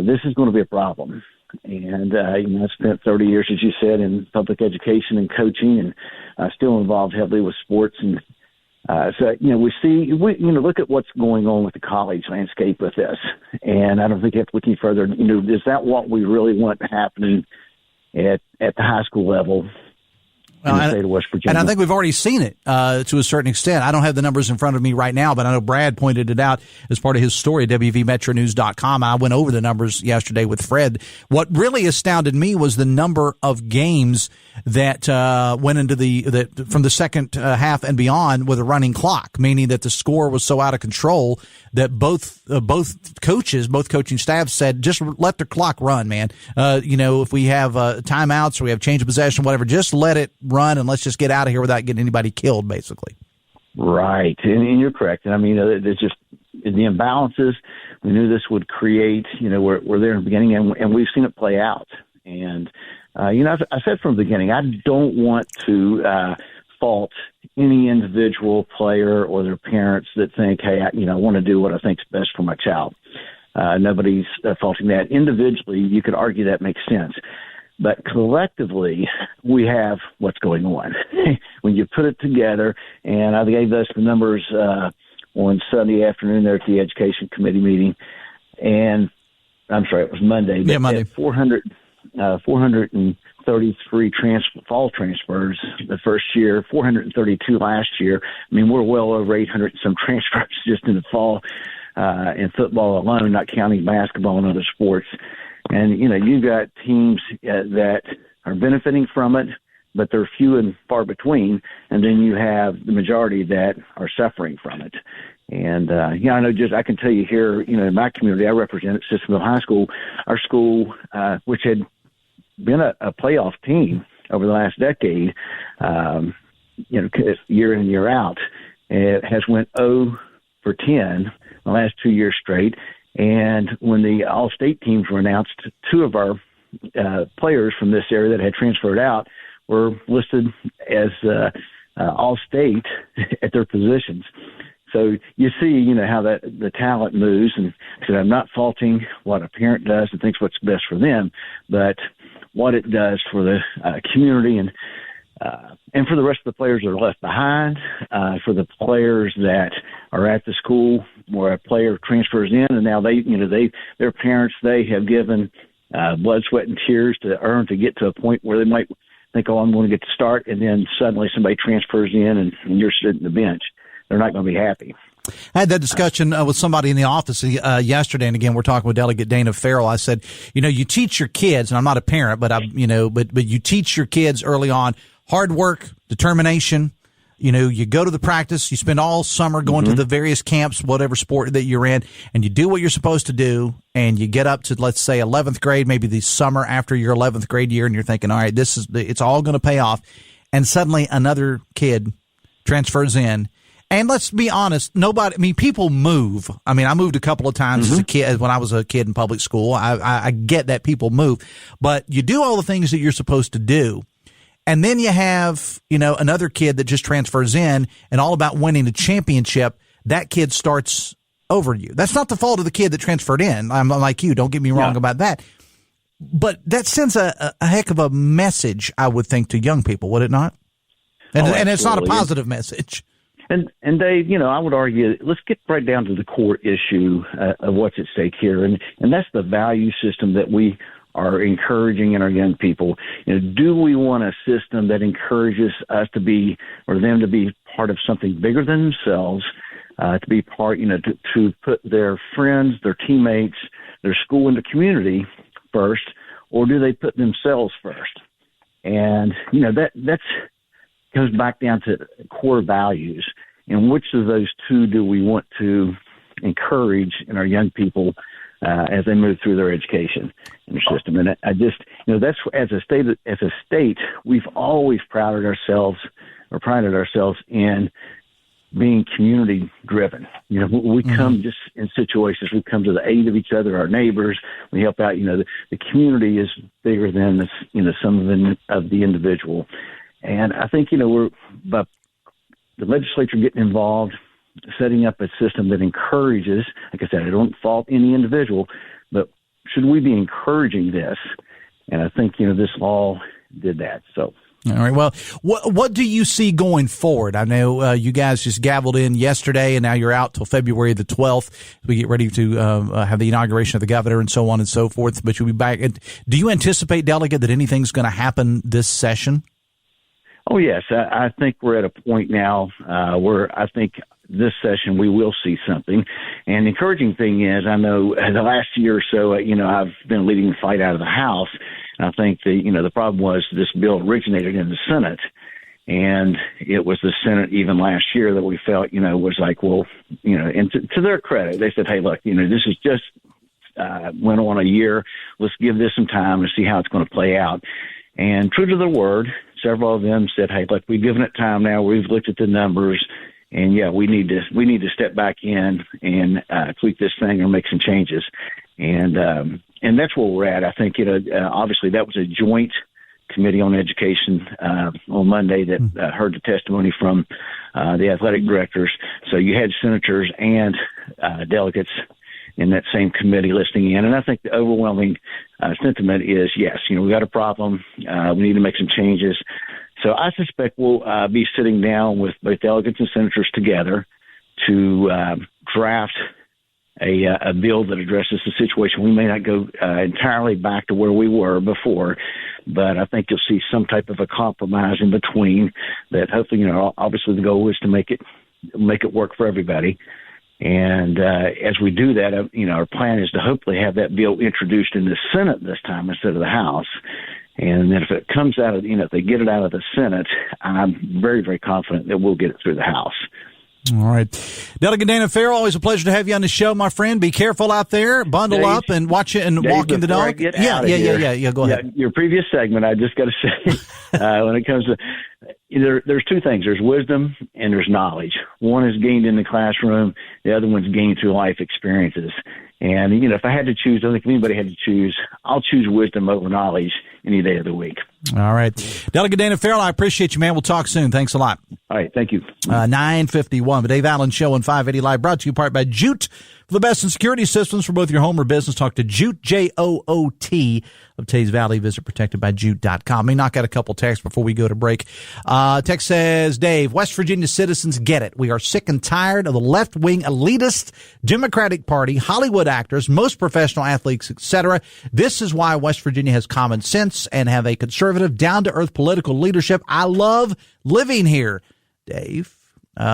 this is going to be a problem. And, I spent 30 years, as you said, in public education and coaching, and still involved heavily with sports. And so, look at what's going on with the college landscape with this. And I don't think you have to look any further. Is that what we really want happening at the high school level in the state of West Virginia? And I think we've already seen it to a certain extent. I don't have the numbers in front of me right now, but I know Brad pointed it out as part of his story at WVMetroNews.com. I went over the numbers yesterday with Fred. What really astounded me was the number of games that went into from the second half and beyond with a running clock, meaning that the score was so out of control that both coaching staffs said, just let the clock run, man. If we have timeouts or we have change of possession, whatever, just let it run and let's just get out of here without getting anybody killed, basically. Right, and you're correct. And I mean, there's just the imbalances. We knew this would create. We're there in the beginning, and we've seen it play out. And I said from the beginning, I don't want to fault any individual player or their parents that think, hey, I want to do what I think's best for my child. Nobody's faulting that. Individually, you could argue that makes sense. But collectively, we have what's going on. When you put it together, and I gave us the numbers on Sunday afternoon there at the Education Committee meeting, and I'm sorry, it was Monday. Yeah, Monday. 440 433 fall transfers the first year, 432 last year. I mean, we're well over 800 some transfers just in the fall in football alone, not counting basketball and other sports. And, you've got teams that are benefiting from it, but they're few and far between. And then you have the majority that are suffering from it. And, I know I can tell you here, in my community, I represent at Sissonville High School, our school, which had been a playoff team over the last decade, year in and year out. It has went 0 for 10 the last 2 years straight. And when the all-state teams were announced, two of our players from this area that had transferred out were listed as all-state at their positions. So you see, how that the talent moves, and so I'm not faulting what a parent does and thinks what's best for them, but what it does for the community and for the rest of the players that are left behind, for the players that are at the school where a player transfers in, and now their parents, they have given blood, sweat, and tears to earn to get to a point where they might think, oh, I'm going to get to start, and then suddenly somebody transfers in and you're sitting on the bench. They're not going to be happy. I had that discussion with somebody in the office yesterday, and again, we're talking with Delegate Dana Ferrell. I said, you teach your kids, and I'm not a parent, but but you teach your kids early on hard work, determination. You go to the practice, you spend all summer going to the various camps, whatever sport that you're in, and you do what you're supposed to do, and you get up to, let's say, 11th grade, maybe the summer after your 11th grade year, and you're thinking, all right, it's all going to pay off, and suddenly another kid transfers in. And let's be honest, people move. I mean, I moved a couple of times as a kid, when I was a kid in public school. I get that people move, but you do all the things that you're supposed to do. And then you have, another kid that just transfers in and all about winning a championship. That kid starts over you. That's not the fault of the kid that transferred in. I'm like you. Don't get me wrong about that. But that sends a heck of a message, I would think, to young people, would it not? And it's not a positive message. And Dave, I would argue, let's get right down to the core issue of what's at stake here, and that's the value system that we are encouraging in our young people. Do we want a system that encourages us to be, or them to be part of something bigger than themselves, to be part, to put their friends, their teammates, their school, and the community first, or do they put themselves first? And that's goes back down to core values, and which of those two do we want to encourage in our young people as they move through their education in the system? And I just, that's as a state, we've always prided ourselves in being community driven. We come just in situations, we come to the aid of each other, our neighbors, we help out. The community is bigger than some of the individual. And I think, we're, by the legislature getting involved, setting up a system that encourages, like I said, I don't fault any individual, but should we be encouraging this? And I think, this law did that. So. All right. Well, what do you see going forward? I know you guys just gavelled in yesterday, and now you're out till February the 12th. We get ready to have the inauguration of the governor and so on and so forth, but you'll be back. Do you anticipate, Delegate, that anything's going to happen this session? Oh, yes. I think we're at a point now where I think this session we will see something. And the encouraging thing is, I know the last year or so, I've been leading the fight out of the House. I think the problem was this bill originated in the Senate. And it was the Senate even last year that we felt, was like, well, and to their credit, they said, hey, look, this is just went on a year. Let's give this some time to see how it's going to play out. And true to their word, several of them said, hey, look, we've given it time now. We've looked at the numbers, and, yeah, we need to step back in and tweak this thing or make some changes. And that's where we're at. I think, obviously that was a joint committee on education on Monday that heard the testimony from the athletic directors. So you had senators and delegates in that same committee listening in. And I think the overwhelming sentiment is, yes, we got a problem. We need to make some changes. So I suspect we'll be sitting down with both delegates and senators together to draft a bill that addresses the situation. We may not go entirely back to where we were before, but I think you'll see some type of a compromise in between that hopefully, obviously the goal is to make it work for everybody. And as we do that, our plan is to hopefully have that bill introduced in the Senate this time instead of the House. And then if it comes out of, if they get it out of the Senate, I'm very, very confident that we'll get it through the House. All right. Delegate Dana Ferrell, always a pleasure to have you on the show, my friend. Be careful out there. Bundle Dave, up and watch it and Dave, walk in the dog. Yeah. Go ahead. Your previous segment, I just got to say, when it comes to, there's two things. There's wisdom and there's knowledge. One is gained in the classroom. The other one's gained through life experiences. And, if I had to choose, I don't think if anybody had to choose, I'll choose wisdom over knowledge any day of the week. All right. Delegate Dana Ferrell, I appreciate you, man. We'll talk soon. Thanks a lot. All right. Thank you. 9:51. The Dave Allen Show on 580 Live, brought to you in part by Jute. For the best in security systems for both your home or business, talk to Jute, J-O-O-T, of Tays Valley. Visit protectedbyjute.com. Let me knock out a couple texts before we go to break. Text says, Dave, West Virginia citizens get it. We are sick and tired of the left-wing elitist Democratic Party, Hollywood actors, most professional athletes, etc. This is why West Virginia has common sense and have a conservative, down-to-earth political leadership. I love living here. Dave. Okay,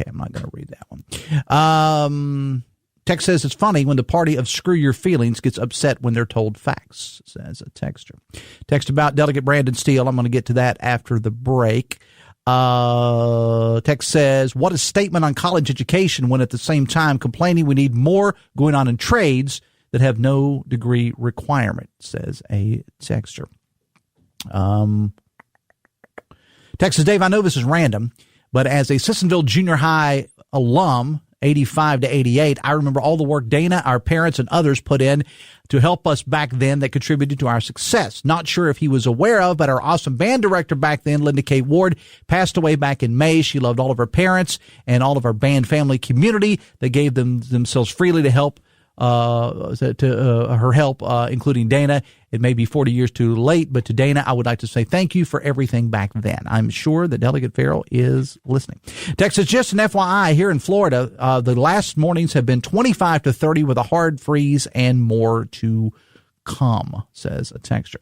I'm not going to read that one. Text says it's funny when the party of screw your feelings gets upset when they're told facts, says a texter. Text about Delegate Brandon Steele. I'm going to get to that after the break. Text says, what a statement on college education when at the same time complaining we need more going on in trades that have no degree requirement, says a texter. Text says, Dave, I know this is random, but as a Sissonville Junior High alum, 85 to 88, I remember all the work Dana, our parents, and others put in to help us back then that contributed to our success. Not sure if he was aware of, but our awesome band director back then, Linda K. Ward, passed away back in May. She loved all of her parents and all of our band family community. They gave themselves freely to help her help, including Dana. It may be 40 years too late, but to Dana, I would like to say thank you for everything back then. I'm sure that Delegate Ferrell is listening. Texas, just an FYI, here in Florida, the last mornings have been 25 to 30 with a hard freeze and more to come, says a texter.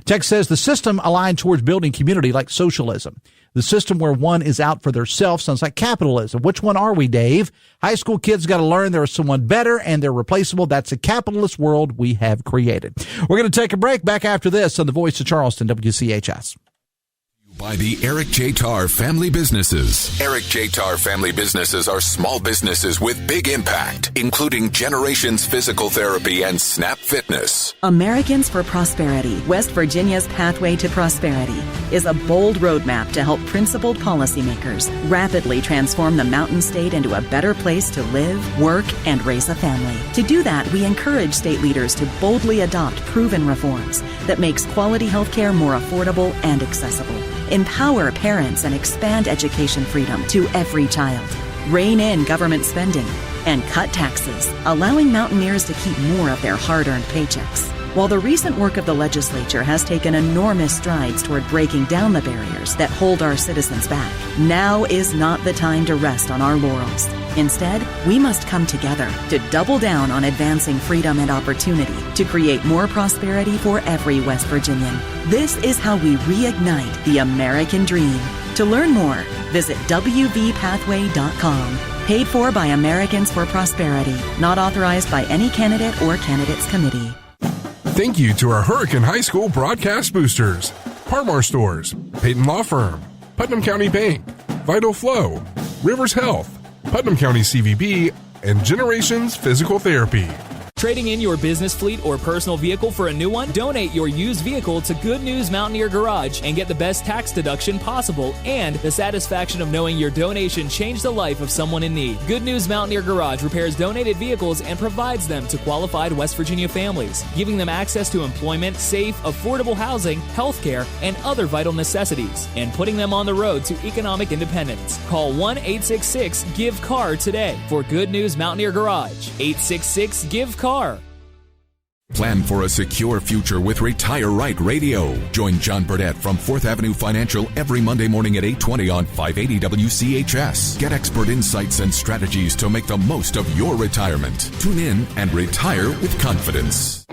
Text says the system aligned towards building community like socialism. The system where one is out for theirself sounds like capitalism. Which one are we, Dave? High school kids got to learn there is someone better and they're replaceable. That's a capitalist world we have created. We're going to take a break. Back after this on the Voice of Charleston, WCHS. By the Eric J. Tarr Family Businesses. Eric J. Tarr Family Businesses are small businesses with big impact, including Generations Physical Therapy and Snap Fitness. Americans for Prosperity, West Virginia's Pathway to Prosperity, is a bold roadmap to help principled policymakers rapidly transform the Mountain State into a better place to live, work, and raise a family. To do that, we encourage state leaders to boldly adopt proven reforms that makes quality health care more affordable and accessible. Empower parents and expand education freedom to every child. Rein in government spending and cut taxes, allowing Mountaineers to keep more of their hard-earned paychecks. While the recent work of the legislature has taken enormous strides toward breaking down the barriers that hold our citizens back, now is not the time to rest on our laurels. Instead, we must come together to double down on advancing freedom and opportunity to create more prosperity for every West Virginian. This is how we reignite the American dream. To learn more, visit wvpathway.com. Paid for by Americans for Prosperity. Not authorized by any candidate or candidates committee. Thank you to our Hurricane High School broadcast boosters, Parmar Stores, Peyton Law Firm, Putnam County Bank, Vital Flow, Rivers Health, Putnam County CVB, and Generations Physical Therapy. Trading in your business fleet or personal vehicle for a new one? Donate your used vehicle to Good News Mountaineer Garage and get the best tax deduction possible and the satisfaction of knowing your donation changed the life of someone in need. Good News Mountaineer Garage repairs donated vehicles and provides them to qualified West Virginia families, giving them access to employment, safe, affordable housing, health care, and other vital necessities, and putting them on the road to economic independence. Call 1-866-GIVE-CAR today for Good News Mountaineer Garage. 866-GIVE-CAR. Plan for a secure future with Retire Right Radio. Join John Burdett from 4th Avenue Financial every Monday morning at 8:20 on 580 WCHS. Get expert insights and strategies to make the most of your retirement. Tune in and retire with confidence.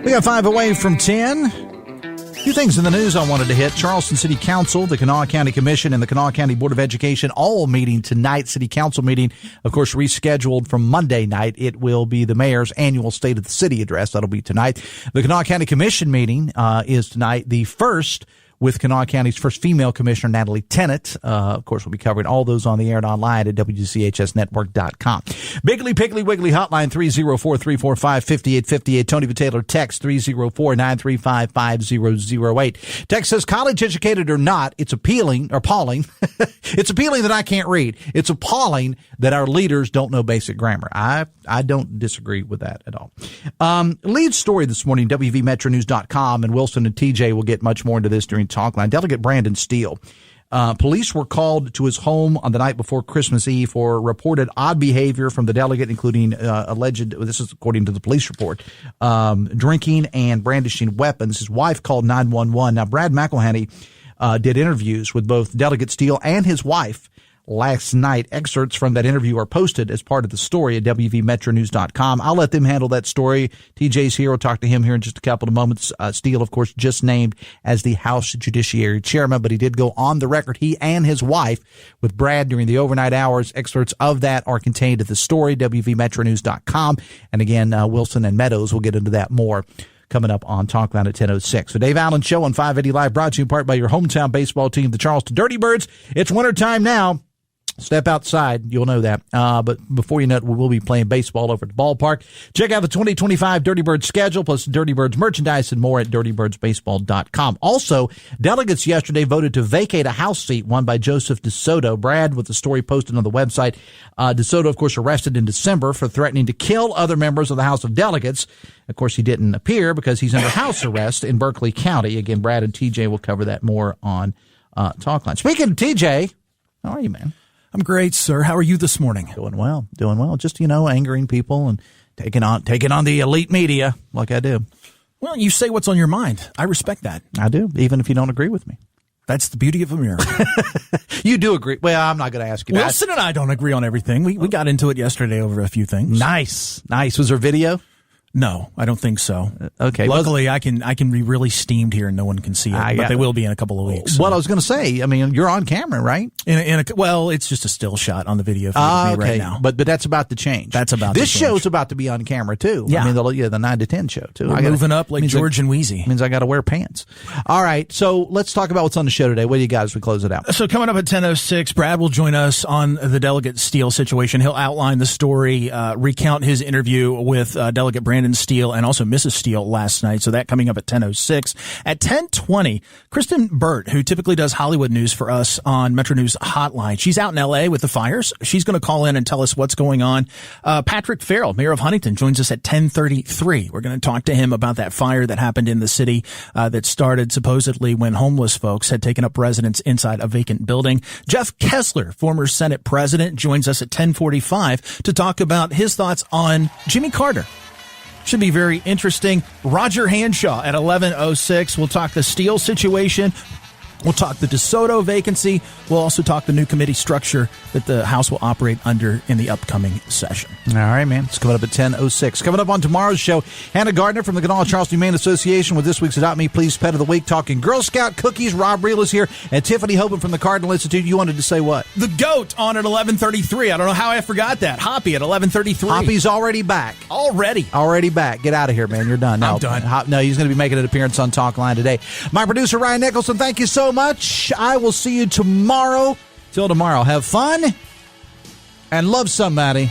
We got 5 away from 10. A few things in the news I wanted to hit. Charleston City Council, the Kanawha County Commission, and the Kanawha County Board of Education all meeting tonight. City Council meeting, of course, rescheduled from Monday night. It will be the mayor's annual State of the City address. That'll be tonight. The Kanawha County Commission meeting is tonight, the first with Kanawha County's first female commissioner, Natalie Tennant. Of course, we'll be covering all those on the air and online at WCHSnetwork.com. Biggly Piggly Wiggly hotline 304-345-5858. Tony Taylor text 304-935-5008. Text says, college educated or not, it's appalling. It's appealing that I can't read. It's appalling that our leaders don't know basic grammar. I don't disagree with that at all. Lead story this morning, WVMetroNews.com, and Wilson and TJ will get much more into this during Talkline. Delegate Brandon Steele. Police were called to his home on the night before Christmas Eve for reported odd behavior from the delegate, including alleged, this is according to the police report, drinking and brandishing weapons. His wife called 911. Now, Brad McElhaney did interviews with both Delegate Steele and his wife last night. Excerpts from that interview are posted as part of the story at WVMetroNews.com. I'll let them handle that story. TJ's here. We'll talk to him here in just a couple of moments. Steele, of course, just named as the House Judiciary Chairman, but he did go on the record, he and his wife, with Brad during the overnight hours. Excerpts of that are contained at the story, WVMetroNews.com. And again, Wilson and Meadows will get into that more coming up on Talkline at 10:06. The Dave Allen Show on 580 Live, brought to you in part by your hometown baseball team, the Charleston Dirty Birds. It's wintertime now. Step outside, you'll know that. But before you know it, we will be playing baseball over at the ballpark. Check out the 2025 Dirty Birds schedule, plus Dirty Birds merchandise and more at dirtybirdsbaseball.com. Also, delegates yesterday voted to vacate a House seat won by Joseph DeSoto. Brad, with the story posted on the website. DeSoto, of course, arrested in December for threatening to kill other members of the House of Delegates. Of course, he didn't appear because he's under house arrest in Berkeley County. Again, Brad and TJ will cover that more on Talkline. Speaking of TJ, how are you, man? I'm great, sir. How are you this morning? Doing well. Just, angering people and taking on the elite media like I do. Well, you say what's on your mind. I respect that. I do, even if you don't agree with me. That's the beauty of America. You do agree. Well, I'm not going to ask you that. Wilson and I don't agree on everything. We got into it yesterday over a few things. Nice. Was there video? No, I don't think so. Okay. Luckily, I can be really steamed here and no one can see it, but they will be in a couple of weeks. So. Well, I was going to say, you're on camera, right? Well, it's just a still shot on the video for me right now. But that's about to change. This show's about to be on camera too. Yeah. The 9 to 10 show too. We're moving up like George and Wheezy. Means I got to wear pants. All right, so let's talk about what's on the show today. What do you got as we close it out? So coming up at 10:06, Brad will join us on the Delegate Steele situation. He'll outline the story, recount his interview with Delegate Brandon Steele and also Mrs. Steele last night. So that coming up at 10:06. At 10:20, Kristen Burt, who typically does Hollywood news for us on Metro News Hotline, she's out in L.A. with the fires. She's going to call in and tell us what's going on. Patrick Farrell, mayor of Huntington, joins us at 10:33. We're going to talk to him about that fire that happened in the city that started supposedly when homeless folks had taken up residence inside a vacant building. Jeff Kessler, former Senate president, joins us at 10:45 to talk about his thoughts on Jimmy Carter. Should be very interesting. Roger Hanshaw at 11:06. We'll talk the Steele situation. We'll talk the DeSoto vacancy. We'll also talk the new committee structure that the House will operate under in the upcoming session. All right, man. It's coming up at 10:06. Coming up on tomorrow's show, Hannah Gardner from the Kanawha Charleston Humane Association with this week's Adopt Me Please Pet of the Week, talking Girl Scout cookies. Rob Reel is here, and Tiffany Hoban from the Cardinal Institute. You wanted to say what? The GOAT on at 11:33. I don't know how I forgot that. Hoppy at 11:33. Hoppy's already back. Already back. Get out of here, man. You're done. I'm done. No, he's going to be making an appearance on Talkline today. My producer, Ryan Nicholson, thank you so much. I will see you tomorrow. Till tomorrow, have fun and love somebody.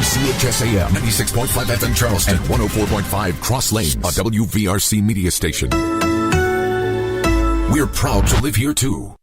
WCHS AM 96.5 FM Charleston and 104.5 Cross Lanes, a WVRC media station. We're proud to live here too.